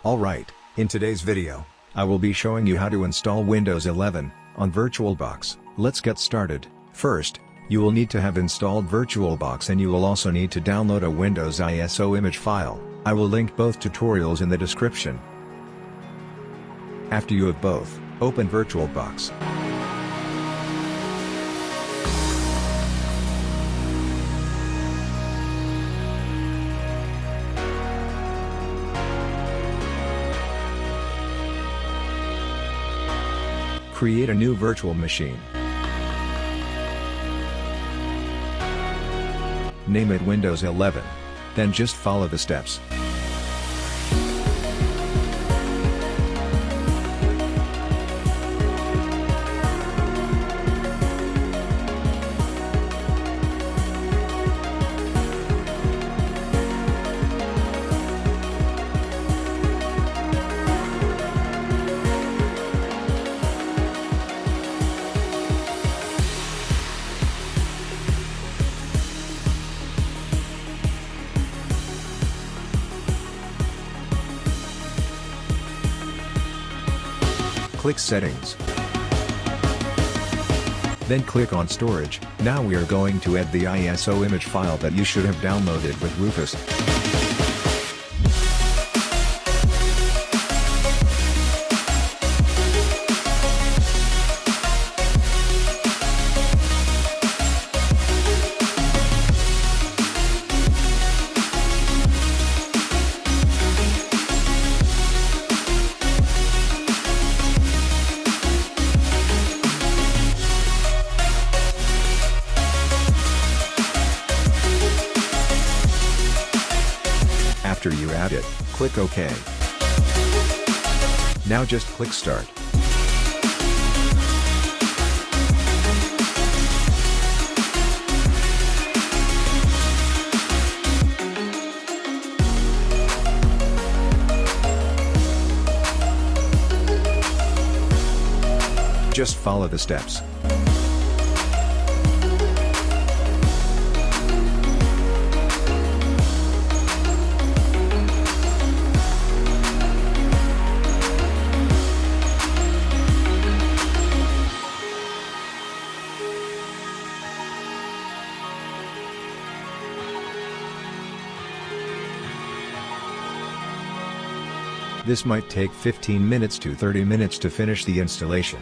Alright, in today's video, I will be showing you how to install Windows 11 on VirtualBox. Let's get started. First, you will need to have installed VirtualBox and you will also need to download a Windows ISO image file. I will link both tutorials in the description. After you have both, open VirtualBox. Create a new virtual machine. Name it Windows 11. Then just follow the steps. Click Settings. Then click on Storage. Now we are going to add the ISO image file that you should have downloaded with Rufus. After you add it, click OK. Now just click Start. Just follow the steps. This might take 15 minutes to 30 minutes to finish the installation.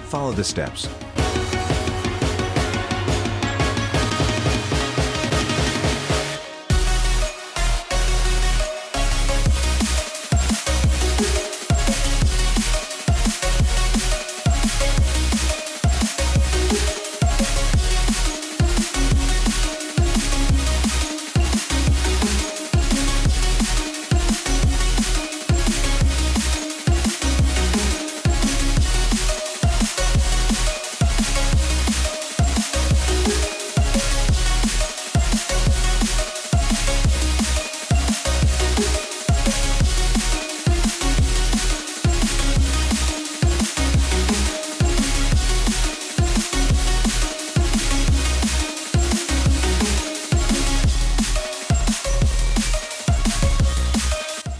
Follow the steps.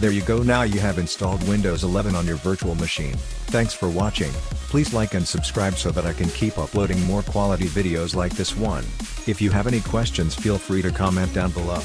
There you go, now you have installed Windows 11 on your virtual machine. Thanks for watching. Please like and subscribe so that I can keep uploading more quality videos like this one. If you have any questions, feel free to comment down below.